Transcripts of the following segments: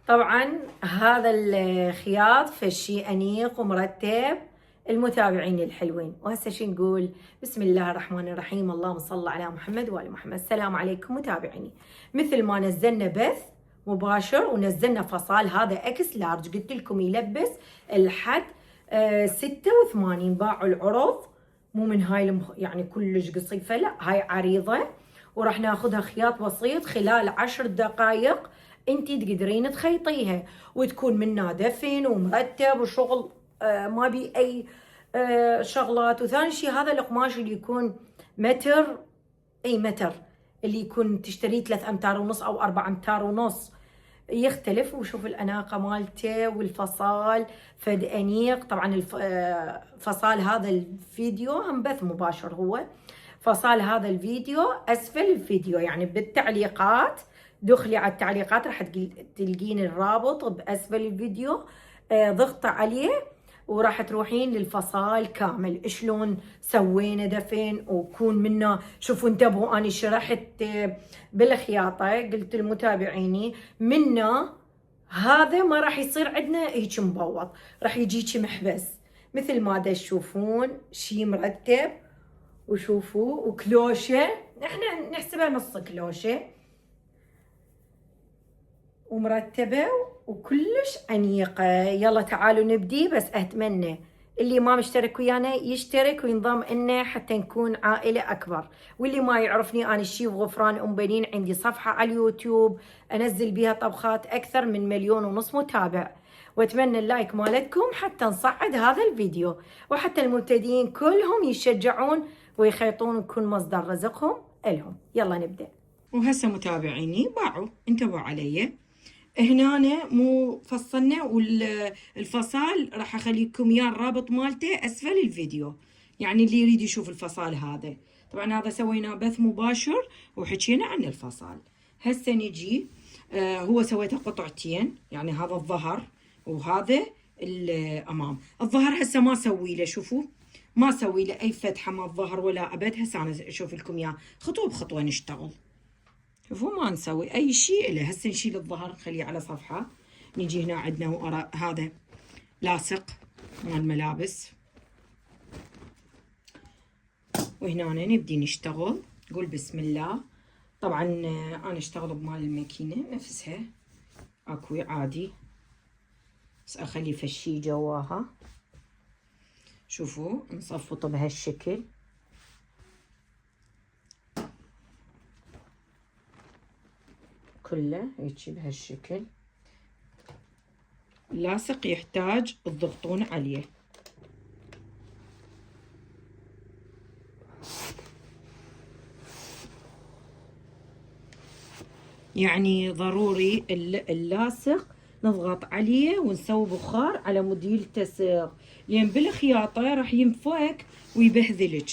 طبعا هذا الخياط فشي أنيق ومرتب المتابعين الحلوين. وهسه شي نقول؟ بسم الله الرحمن الرحيم، اللهم صل على محمد وآل محمد. السلام عليكم متابعيني. مثل ما نزلنا بث مباشر ونزلنا فصال، هذا اكس لارج، قلت لكم يلبس لحد 86. باعوا العروض مو من هاي يعني كلش قصيفة، لا هاي عريضة، وراح ناخذها خياط بسيط خلال 10 دقائق انتي تقدرين تخيطيها وتكون منها دفن ومرتب وشغل. ما بي اي شغلات. وثاني شيء هذا القماش اللي يكون متر، اي متر، اللي يكون تشتريه 3 امتار ونص او 4 امتار ونص يختلف. وشوف الاناقه مالته والفصال فد انيق. طبعا فصال هذا الفيديو هم بث مباشر، هو فصال هذا الفيديو اسفل الفيديو، يعني بالتعليقات دخلي على التعليقات راح تلقين الرابط باسفل الفيديو، ضغطي عليه وراح تروحين للفصال كامل شلون سوينا دفن وكون منه. شوفوا انتبهوا، انا شرحت بالخياطه قلت لمتابعيني منه هذا ما راح يصير عندنا هيك مبوض، راح يجيك محبس مثل ما تشوفون، شي مرتب. وشوفوا وكلوشه، احنا نحسبها نص كلوشه ومرتبة وكلش أنيقة. يلا تعالوا نبدي، بس أتمنى اللي ما مشترك ويانا يشترك وينضم لنا حتى نكون عائلة أكبر. واللي ما يعرفني، أنا الشيف غفران أم بنين، عندي صفحة على اليوتيوب أنزل بيها طبخات أكثر من 1.5 مليون متابع، وأتمنى اللايك مالتكم حتى نصعد هذا الفيديو، وحتى المبتدئين كلهم يشجعون ويخيطون ويكون مصدر رزقهم إلهم. يلا نبدأ. وهسه متابعيني باعوا انتبهوا علي، هنا مو فصلنا، والفصال راح اخليكم اياه الرابط مالته اسفل الفيديو، يعني اللي يريد يشوف الفصال هذا. طبعا هذا سويناه بث مباشر وحكينا عن الفصال. هسه نجي هو سويته قطعتين، يعني هذا الظهر وهذا الامام. الظهر هسه ما اسوي له، شوفوا ما اسوي له اي فتحه مال الظهر ولا ابد. هسه انا اشوف لكم اياه خطوه بخطوه نشتغل. شوفوا ما نسوي اي شيء له. هسه نشيل الظهر نخليه على صفحه. نجي هنا عندنا هذا لاصق مال ملابس، وهنا نبدي نشتغل. قول بسم الله. طبعا انا اشتغل بمال الماكينه نفسها اكوي عادي، بس اخلي فشي جواها. شوفوا نصفط بهالشكل، كله هيجي بهالشكل. اللاصق يحتاج تضغطون عليه، يعني ضروري اللاصق نضغط عليه ونسوي بخار على مود يلتصق، لان بالخياطه راح ينفك ويبهذلك،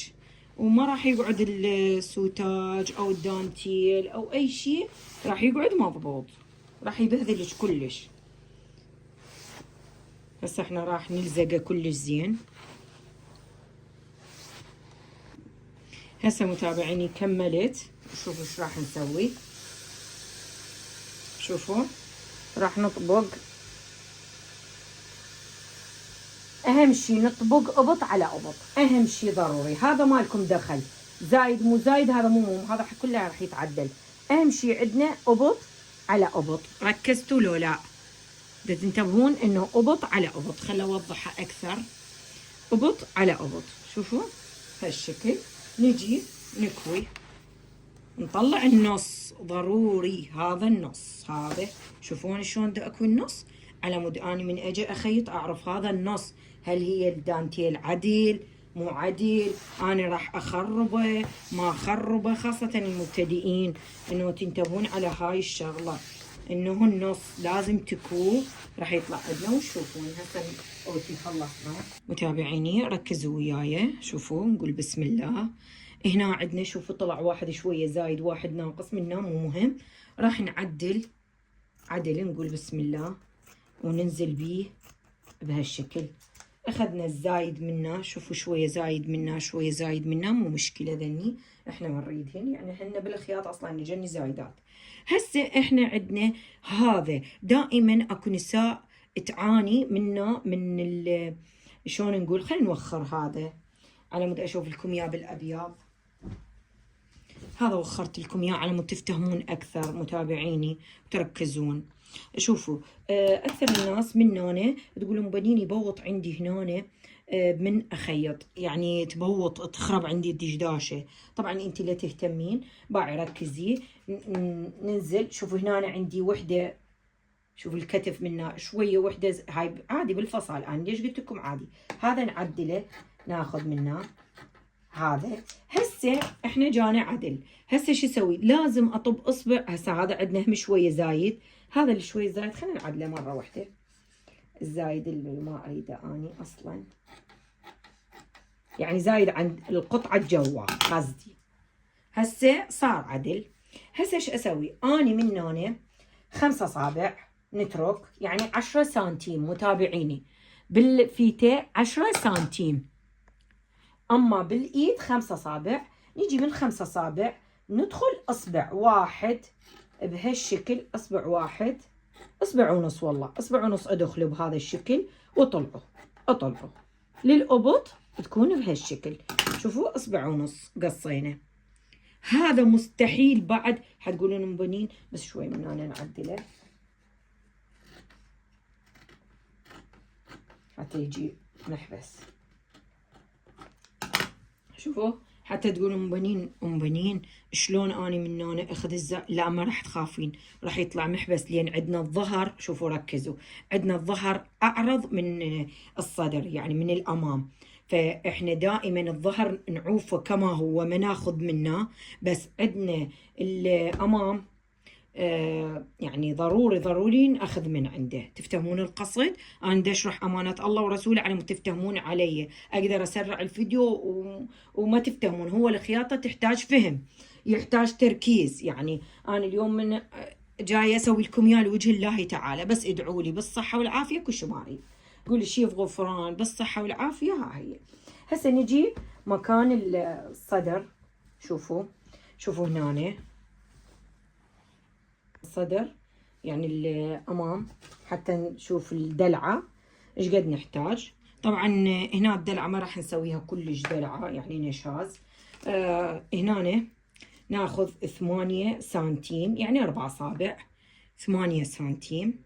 وما راح يقعد السوتاج او الدانتيل او اي شيء، راح يقعد مضبوط، راح يبهذلك كلش. هسه احنا راح نلزقه كلش زين. هسه متابعيني كملت. شوفوا ايش راح نسوي. شوفوا راح نطبق، اهم شيء نطبق ابط على ابط، اهم شيء ضروري. هذا مالكم دخل زايد مو زايد، هذا مو هذا كله راح يتعدل. اهم شيء عندنا ابط على ابط. ركزتوا لو لا؟ بدكم تنتبهون انه ابط على ابط. خل اوضحها اكثر. ابط على ابط. شوفوا هالشكل. نجي نكوي، نطلع النص ضروري، هذا النص هذا. شوفون شلون دا اكوي النص، على مود اني من اجي اخيط اعرف هذا النص هل هي الدانتيل عديل مو عديل، انا راح اخربه ما اخربه. خاصة المبتدئين انه تنتبهون على هاي الشغلة، انه النص لازم تكوه راح يطلع عندنا. وشوفون هسه اوتي خلصنا. متابعيني ركزوا وياي. شوفوا نقول بسم الله. هنا عندنا شوفوا طلع واحد شوية زايد واحد ناقص، منه مو مهم. راح نعدل عدل، نقول بسم الله وننزل بيه بهالشكل. اخذنا الزايد منه، شوفوا شويه زايد منه شويه زايد منه، مو مشكله ذني احنا ما نريدهن، يعني احنا بالخياط اصلا نجني زايدات. هسه احنا عندنا هذا دائما اكو نساء تعاني منه، من شلون نقول، خلينا نوخر هذا على مود اشوف لكم اياه بالابيض. هذا وخرت لكم اياه على مود تفتهمون اكثر متابعيني وتركزون. شوفوا اكثر الناس من هنا تقولون بنيني بوط عندي هنا من اخيط، يعني تبوط تخرب عندي الدشداشه. طبعا انت لا تهتمين، باعي ركزي. ننزل شوفوا هنا عندي وحده، شوفوا الكتف منها شويه وحده، هاي عادي بالفصل. انا ليش قلت لكم عادي؟ هذا نعدله، ناخذ منه هذا. هسه احنا جانا عدل، هسه شو اسوي؟ لازم اطب اصبع. هسه هذا عندنا هم شويه زايد، هذا اللي شويه زايد خلينا نعدله مره واحده، الزايد اللي ما اريده اني اصلا، يعني زايد عن القطعه الجوا قصدي. هسه صار عدل. هسه ايش اسوي؟ اني من هنا 5 اصابع نترك، يعني 10 سنتيم متابعيني، بالفيته 10 سنتيم، اما بالايد 5 اصابع. نيجي من 5 اصابع ندخل اصبع واحد بهالشكل، اصبع واحد، اصبع ونص، والله اصبع ونص ادخله بهذا الشكل اطلعه للابط تكون بهالشكل. شوفوا اصبع ونص قصينا. هذا مستحيل بعد حتقولون مبنين، بس شوي من هنا نعدله حتى يجي محبس. شوفوا حتى تقولوا مبنين شلون اني من هنا اخذ لا ما راح تخافين، راح يطلع محبس، لان عندنا الظهر. شوفوا ركزوا، عندنا الظهر اعرض من الصدر، يعني من الامام، فاحنا دائما الظهر نعوفه كما هو ما ناخذ منه، بس عندنا الامام يعني ضروري ناخذ من عنده. تفتهمون القصد؟ انا دا اشرح امانه الله ورسوله على ما تفتهمون علي، اقدر اسرع الفيديو وما تفتهمون. هو الخياطه تحتاج فهم، يحتاج تركيز. يعني انا اليوم من جايه اسوي لكم اياه لوجه الله تعالى، بس ادعوا لي بالصحه والعافيه، كل شيء ما اريد. قولي شيف غفران بالصحه والعافيه. ها هي. هسه نجي مكان الصدر. شوفوا هنا الصدر، يعني الامام، حتى نشوف الدلعه ايش قد نحتاج. طبعا هنا الدلعه ما راح نسويها كلش دلعه، يعني نشاز. هنا ناخذ 8 سنتيم، يعني 4 اصابع، 8 سنتيم،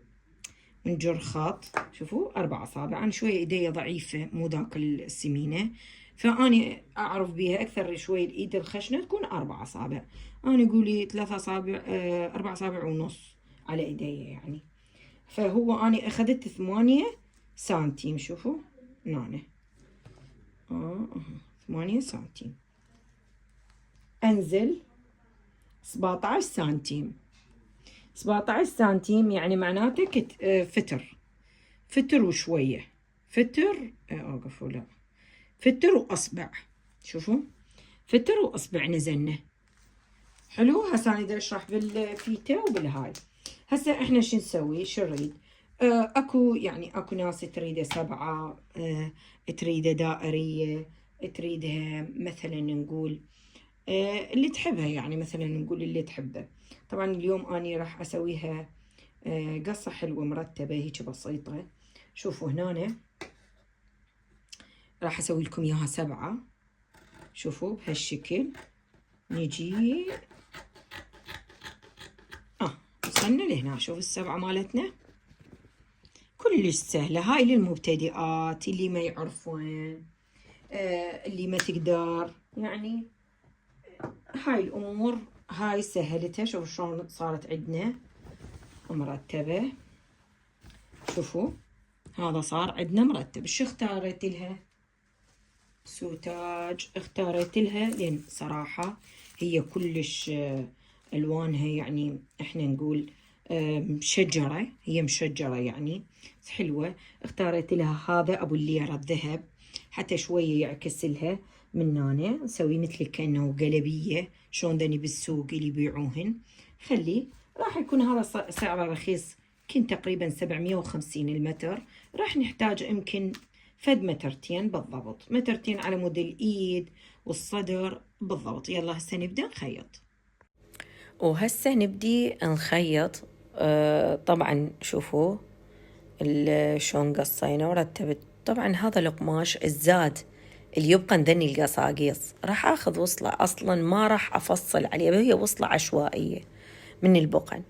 نجر خط. شوفوا 4 اصابع. انا شويه ايدي ضعيفه مو ذاك السمينه، فاني اعرف بيها اكثر شوي الايد الخشنه تكون 4 اصابع. انا قولي 3 اصابع، 4 اصابع ونص على ايدي يعني. فهو اني اخذت 8 سنتيم. شوفوا هنا 8 سنتيم. انزل 17 سنتيم. 17 سنتيم يعني معناته فتر وشويه، فتر اوقف ولا فتر واصبع. شوفوا فتر واصبع نزلنا. حلو. هسه انا بدي اشرح بالفيته وبالهاي. هسه احنا شو نسوي؟ شو نريد؟ اكو ناس تريده 7، تريده دائريه، تريدها مثلا نقول اللي تحبها، يعني مثلا نقول اللي تحبه. طبعا اليوم اني راح اسويها قصه حلوه مرتبه هيك بسيطه. شوفوا هنا راح اسوي لكم اياها 7. شوفوا بهالشكل. نجي وصلنا لهنا. شوف السبعة مالتنا كلش سهلة. هاي للمبتدئات اللي ما يعرفون، اللي ما تقدر، يعني هاي الامور هاي سهلتها. شوفوا شلون صارت عندنا مرتبة. شوفوا هذا صار عندنا مرتب. شو اختاريت لها؟ سوتاج اختاريت لها، لان صراحة هي كلش الوانها يعني احنا نقول مشجرة، هي مشجرة يعني حلوة. اختاريت لها هذا ابو الليرة الذهب، حتى شوية يعكس لها من هنا. نسوي مثل كأنه قلبية شلون ذني بالسوق اللي يبيعوهن. خلي راح يكون هذا سعره رخيص، يمكن تقريبا 750 المتر. راح نحتاج يمكن فد مترتين بالضبط، مترتين على مود الإيد والصدر بالضبط. يلا هسه نبدأ نخيط. وهسه نبدي نخيط. طبعا شوفوا شلون قصينا ورتبت. طبعا هذا القماش الزاد اللي يبقى ندني القصاقيص راح اخذ وصلة، اصلا ما راح افصل عليه، هي وصلة عشوائية من البقن.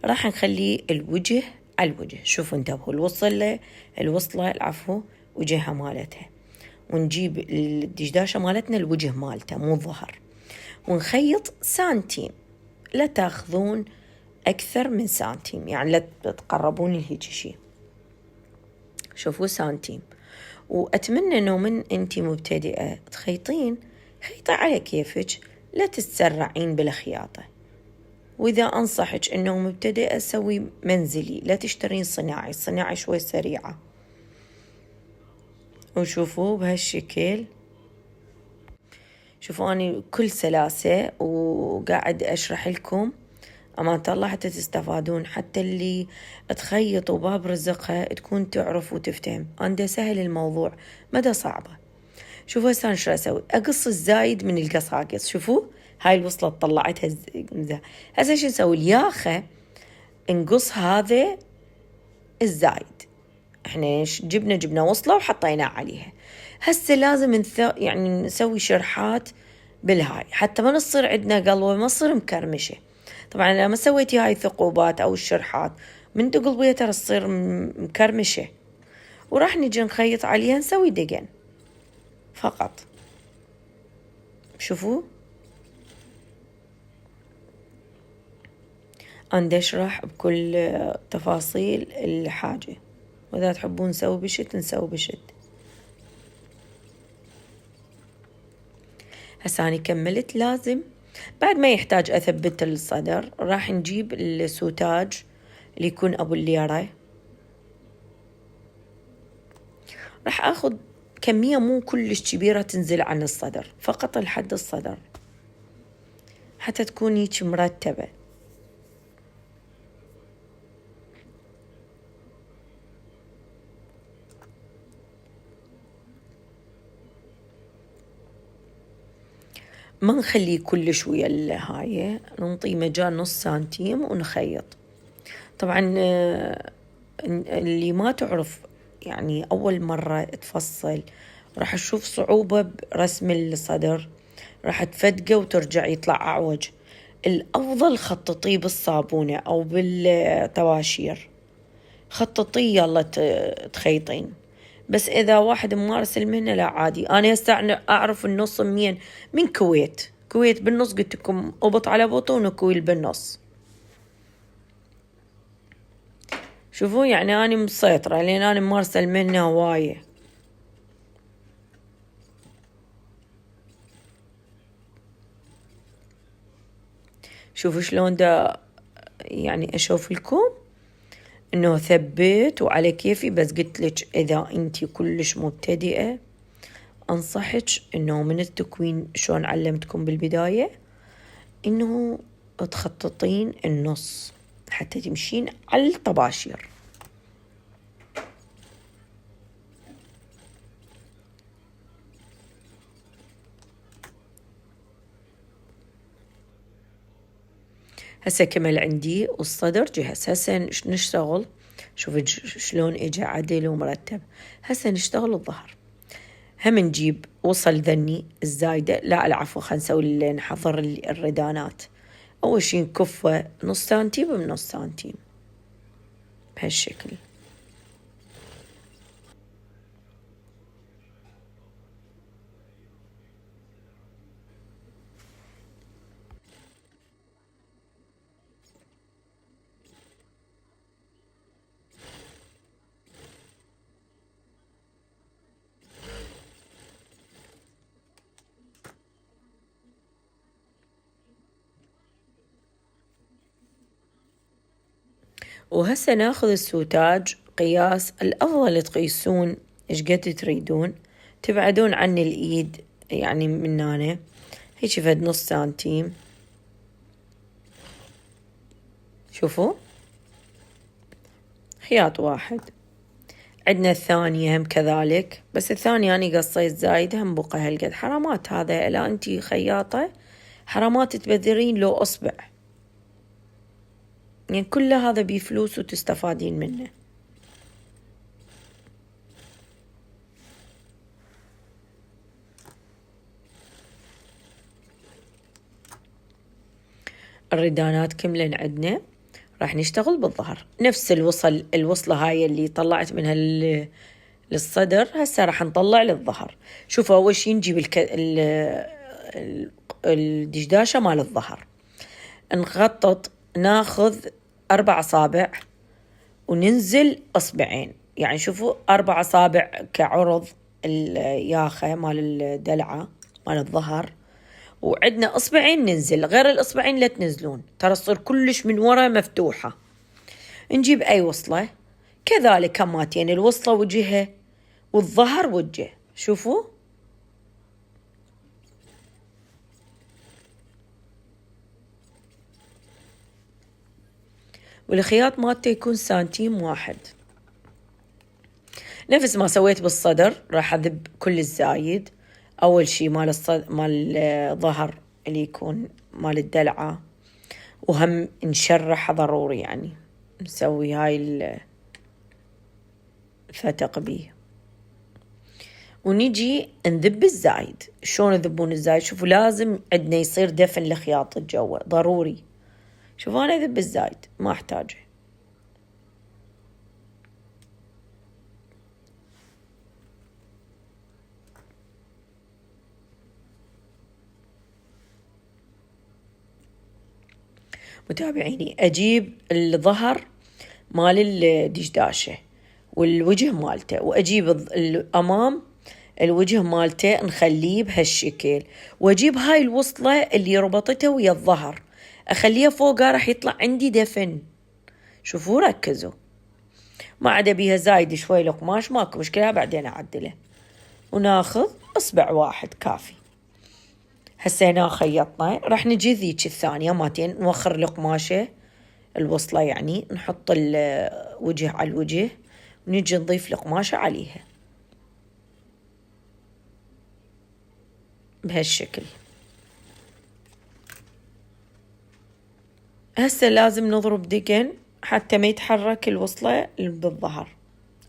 راح نخلي الوجه على الوجه. شوفوا انتبهوا، الوصلة العفو وجهها مالتها، ونجيب الدشداشة مالتنا الوجه مالته مو الظهر، ونخيط سنتيم. لا تاخذون اكثر من سنتيم، يعني لا تقربون لهيجي شي. شوفوا سنتيم. وأتمنى أنه من أنتي مبتدئة تخيطين خيطة على كيفك، لا تتسرعين بالخياطة. وإذا أنصحك أنه مبتدئة سوي منزلي، لا تشترين صناعي، الصناعي شوي سريعة. وشوفوا بهالشكل، شوفوا أنا كل سلاسة وقاعد أشرح لكم أمانة الله حتى تستفادون، حتى اللي تخيطوا باب رزقها تكون تعرف وتفتهم. أنا سهل الموضوع مدى صعبة. شوفوا هسه شو أسوي، أقص الزايد من القصاقص. شوفوا هاي الوصلة طلعتها هسه شو نسوي، الياخة نقص هذا الزايد. احنا جبنا وصلة وحطيناها عليها. هسه لازم يعني نسوي شرحات بالهاي حتى ما نصير عندنا قلوة، ما تصير مكرمشة. طبعا لما سويتي هاي الثقوبات او الشرحات من تقلبيها ترى تصير مكرمشة، وراح نجي نخيط عليها نسوي دقن فقط. شوفوا أنا أشرح بكل تفاصيل الحاجة، وإذا تحبون نسوي بشت نسوي بشت. هسه أنا كملت. لازم بعد ما يحتاج أثبت الصدر راح نجيب السوتاج اللي يكون أبو الليرة. راح أخذ كمية مو كلش كبيرة تنزل عن الصدر، فقط لحد الصدر حتى تكون هيك مرتبة. ما نخليه كلش ويا الهاية، ننطي مجال نص سنتيم ونخيط. طبعا اللي ما تعرف يعني أول مرة تفصل راح تشوف صعوبة برسم الصدر، راح تفدقه وترجع يطلع أعوج. الأفضل خططيه بالصابونة أو بالطواشير، خططيه يلا تخيطين. بس إذا واحد ممارس المهنة لا عادي. أنا هسه أعرف النص من كويت بالنص، قلت لكم أبط على بطون وكويل بالنص. شوفوا يعني أنا مسيطرة لأن أنا ممارسة المهنة هواية. شوفوا شلون دا يعني أشوف لكم إنه ثبت وعلى كيفي. بس قلت لك إذا أنتي كلش مبتدئة أنصحك إنه من التكوين شلون علمتكم بالبداية إنه تخططين النص حتى تمشين على الطباشير. هسه كمل عندي والصدر جهز. هسه نشتغل. شوف شلون اجى عدل ومرتب. هسه نشتغل الظهر. هم نجيب وصل ذني الزايدة، لا العفو خلينا نسوي نحضر الردانات. أول شي نكفه نص سنتيم بنص سنتيم بهالشكل. وهسه ناخذ السوتاج قياس. الأفضل تقيسون إيش قد تريدون، تبعدون عن الإيد يعني من هنا هيك فد نص سنتيم. شوفوا خياط واحد. عندنا الثانية هم كذلك، بس الثانية أنا قصيت زايد هم بقى هالقد. حرامات هذا، لا أنتي خياطة حرامات تبذرين له أصبع، يعني كل هذا بفلوس وتستفادين منه. الردانات كملن عندنا راح نشتغل بالظهر نفس الوصلة هاي اللي طلعت منها للصدر، هسه راح نطلع للظهر. شوفوا أول شي نجيب الدشداشة مال الظهر، نخطط، ناخذ 4 أصابع وننزل أصبعين، يعني شوفوا 4 أصابع كعرض الياخة مال الدلعة مال الظهر، وعندنا أصبعين ننزل، غير الأصبعين لا تنزلون، ترى تصير كلش من ورا مفتوحة. نجيب أي وصلة كذلك كماتين، الوصلة وجهة والظهر وجه، شوفوا والخياط مالته يكون سنتيم واحد. نفس ما سويت بالصدر راح أذب كل الزايد. أول شي مال الظهر اللي يكون مال الدلعة، وهم نشرح ضروري، يعني نسوي هاي الفتق بيه، ونجي نذب الزايد. شلون يذبون الزايد؟ شوفوا لازم عندنا يصير دفن لخياط الجو ضروري. شوفوا أنا أذب الزايد ما أحتاجه. متابعيني أجيب الظهر مال الدشداشة والوجه مالته، وأجيب الأمام الوجه مالته نخليه بهالشكل، وأجيب هاي الوصلة اللي ربطته ويا الظهر أخليها فوقها، راح يطلع عندي دفن. شوفوا ركزوا، ما عدا بيها زايد شوي القماش ماكو مشكلة، بعدين أعدله. وناخذ إصبع واحد كافي. هسه هنا خيطنا، راح نجي ذيك الثانية ماتين نوخر القماشة الوصلة، يعني نحط الوجه على الوجه ونجي نضيف القماشة عليها بهالشكل. هسه لازم نضرب دقن حتى ما يتحرك الوصلة بالظهر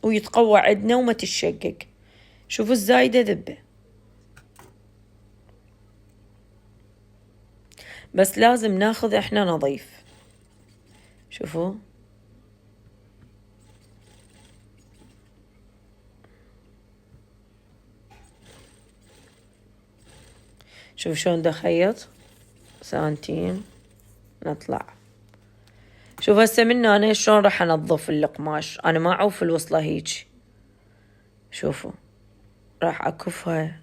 ويتقوى عندنا وما تتشقق. شوفوا الزايدة ذبه، بس لازم ناخذ احنا نظيف. شوفوا شوفوا شلون دخيط سنتيم نطلع. شوف هسه من هنا شلون راح انظف القماش، انا ما اعوف الوصلة هيج. شوفوا راح اكفها،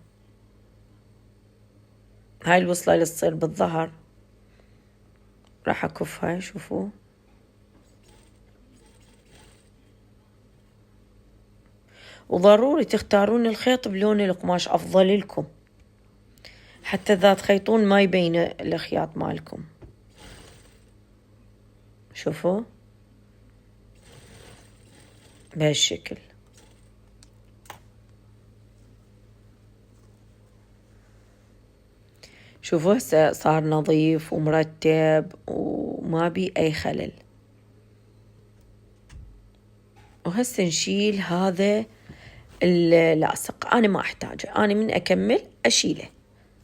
هاي الوصلة اللي تصير بالظهر راح اكفها. شوفوا وضروري تختارون الخيط بلون القماش افضل لكم، حتى إذا تخيطون ما يبين الخياط مالكم. شوفوا بهالشكل. شوفوا هسه صار نظيف ومرتب وما بي أي خلل. وهسه نشيل هذا اللاصق، أنا ما أحتاجه، أنا من أكمل أشيله،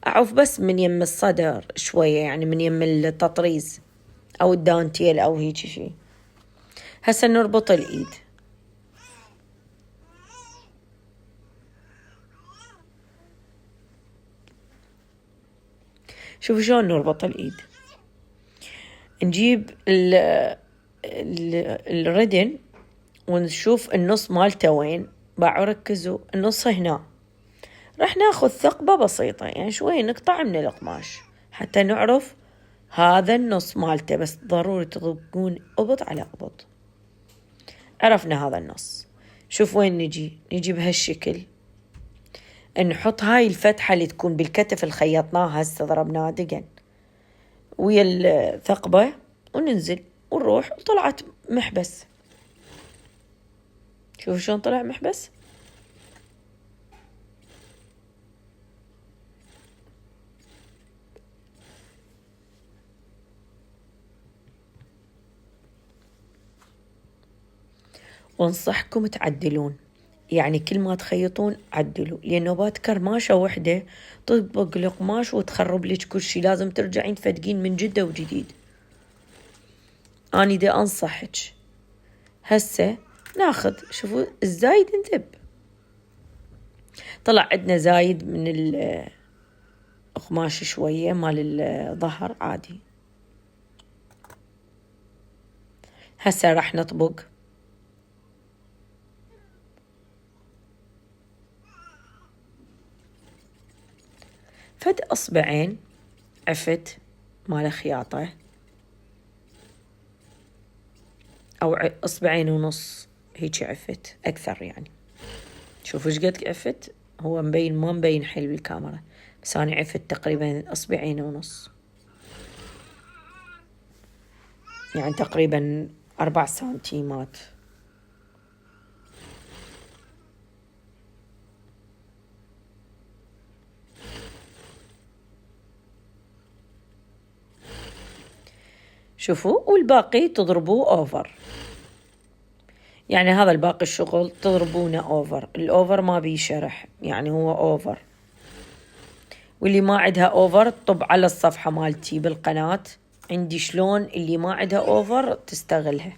أعوف بس من يم الصدر شوية، يعني من يم التطريز أو الدانتيل أو هيك شي. هسه نربط الإيد. شوفوا شلون نربط الإيد. نجيب الردن ونشوف النص مالته وين. باعوا ركزوا، النص هنا. راح ناخذ ثقبة بسيطة، يعني شوي نقطع من القماش حتى نعرف هذا النص مالته، بس ضروري تضبطون أبط على أبط. عرفنا هذا النص. شوف وين نجي بهالشكل، نحط هاي الفتحة اللي تكون بالكتف اللي خيطناها هسه ضربناها دقن ويا الثقبة، وننزل ونروح وطلعت محبس. شوفوا شلون طلع محبس. وانصحكم تعدلون، يعني كل ما تخيطون عدلوا، لأن نوبات كرماشة وحدة تطبق القماش وتخرب لك كل شي، لازم ترجعين تفدقين من جدة وجديد. أنا دا أنصحك. هسه ناخذ، شوفوا الزايد نذب. طلع عندنا زايد من القماش شوية مال الظهر عادي. هسه راح نطبق فد أصبعين عفت مال خياطة، أو أصبعين ونص هيك عفت أكثر يعني. شوفوا ايش قد عفت، هو مبين ما مبين حيل بالكاميرا، بس أنا عفت تقريبا أصبعين ونص، يعني تقريبا 4 سنتيمات. شوفوا، والباقي تضربوه أوفر، يعني هذا الباقي الشغل تضربونه أوفر. الأوفر ما بيه شرح، يعني هو أوفر. واللي ما عندها أوفر طب على الصفحة مالتي بالقناة عندي شلون اللي ما عندها أوفر تستغلها.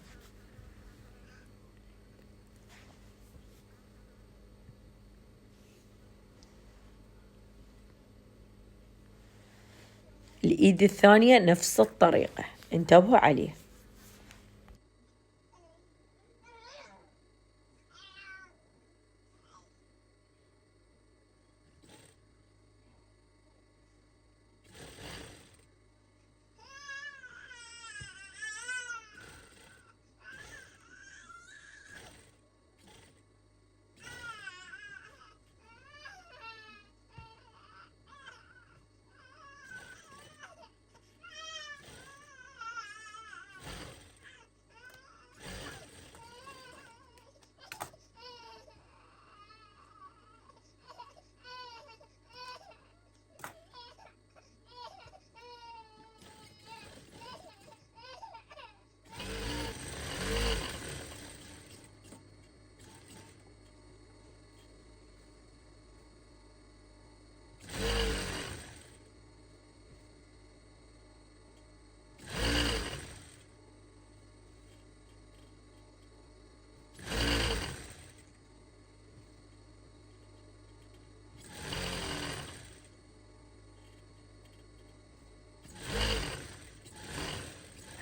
الإيد الثانية نفس الطريقة، انتبهوا عليه.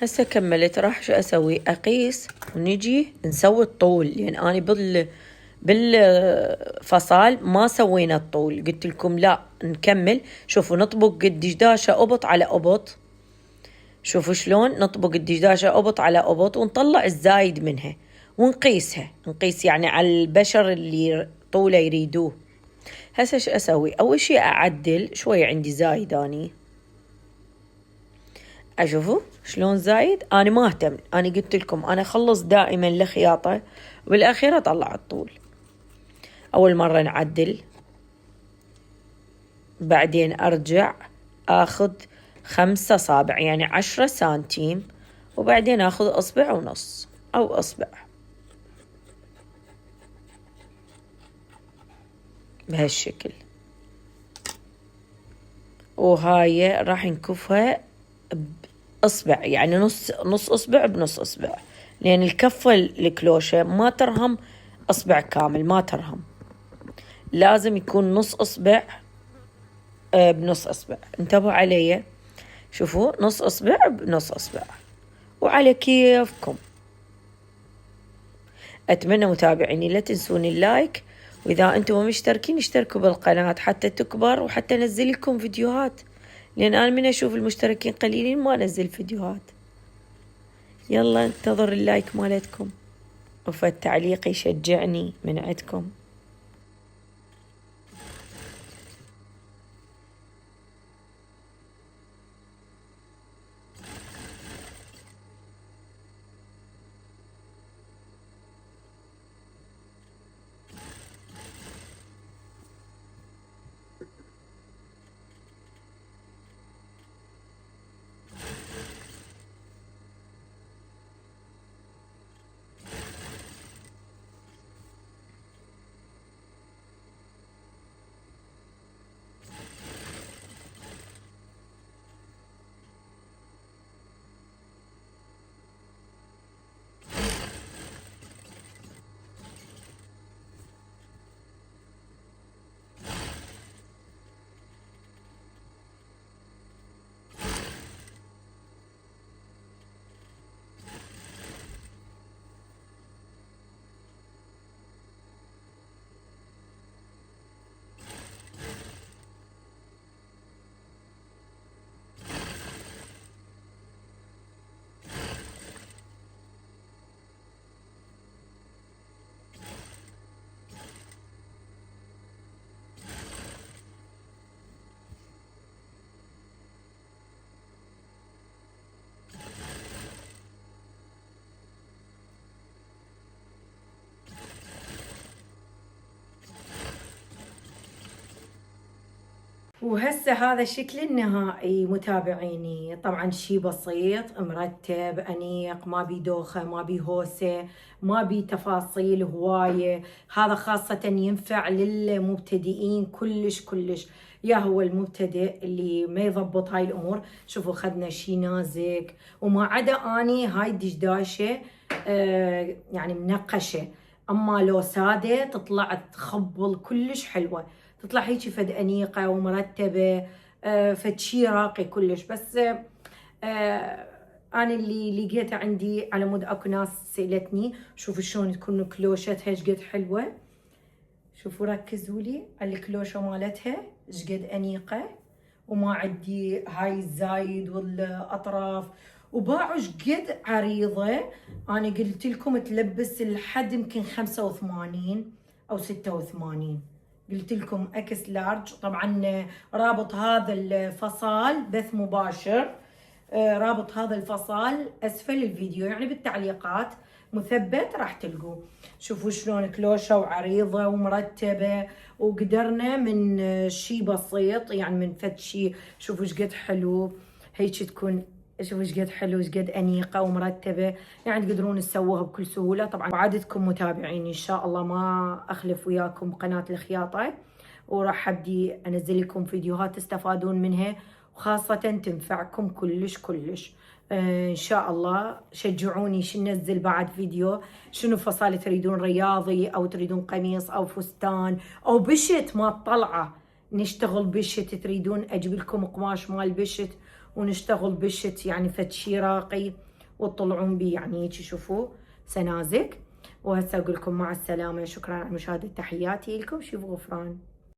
هسه كملت، راح شو اسوي؟ اقيس ونجي نسوي الطول، لان انا بالفصال ما سوينا الطول، قلت لكم لا نكمل. شوفوا نطبق الدشداشة ابط على ابط، شوفوا شلون نطبق الدشداشة ابط على ابط ونطلع الزايد منها ونقيسها، نقيس يعني على البشر اللي طوله يريدوه. هسه شو اسوي؟ اول شي اعدل شوية، عندي زايد اني، اشوفوا شلون زايد. انا ما اهتم، انا قلت لكم انا اخلص دائما الخياطة وبالاخير اطلع الطول. اول مرة نعدل، بعدين ارجع اخذ 5 أصابع يعني 10 سنتيم، وبعدين اخذ اصبع ونص او اصبع بهالشكل، وهاي راح نكفها باصبع، يعني نص اصبع بنص اصبع، لان الكفة الكلوشة ما ترهم اصبع كامل، ما ترهم، لازم يكون نص اصبع بنص اصبع. انتبهوا علي، شوفوا نص اصبع بنص اصبع، وعلى كيفكم. اتمنى متابعيني لا تنسون اللايك، واذا انتم مشتركين اشتركوا بالقناة حتى تكبر وحتى انزل لكم فيديوهات، لان انا من اشوف المشتركين قليلين ما انزل فيديوهات. يلا انتظر اللايك مالتكم وفالتعليق يشجعني من عندكم. وهسه هذا الشكل النهائي متابعيني. طبعا شي بسيط مرتب انيق، ما بي دوخة، ما بي هوسة، ما بي تفاصيل هواية. هذا خاصة ينفع للمبتدئين كلش كلش، يا هو المبتدئ اللي ما يضبط هاي الامور. شوفوا خدنا شي نازك، وما عدا اني هاي الدشداشة يعني منقشة، اما لو سادة تطلع تخبل كلش حلوة، تطلع هيك فد انيقه ومرتبه، فد شي راقي كلش. بس انا اللي لقيته عندي على مود اكو ناس سالتني شوفوا شلون تكون كلوشتها شقد حلوه. شوفوا ركزوا لي على الكلوشه مالتها شقد انيقه، وما عندي هاي الزايد والاطراف، وباعوا شقد عريضه. انا قلت لكم تلبس لحد يمكن 85 او 86، قلت لكم اكس لارج. طبعا رابط هذا الفصال بث مباشر، رابط هذا الفصال اسفل الفيديو يعني بالتعليقات مثبت راح تلقوه. شوفوا شلون كلوشه وعريضه ومرتبه، وقدرنا من شي بسيط يعني من فد شي. شوفوا شقد حلو هيك تكون، شوفوا شقد حلو شقد انيقه ومرتبه، يعني تقدرون تسووها بكل سهوله. طبعا وعدتكم متابعين ان شاء الله ما اخلف وياكم قناه الخياطه، وراح ابدي انزل لكم فيديوهات تستفادون منها، وخاصه تنفعكم كلش كلش. ان شاء الله شجعوني شو ننزل بعد فيديو، شنو فصال تريدون، رياضي او تريدون قميص او فستان او بشت ما طلعه نشتغل بشت، تريدون اجيب لكم قماش مال بشت ونشتغل بشت يعني فد شي راقي وتطلعون بيه يعني هيك. شوفوا سنازك. وهسه اقول لكم مع السلامه، شكرا على مشاهده، تحياتي لكم، شوفوا غفران.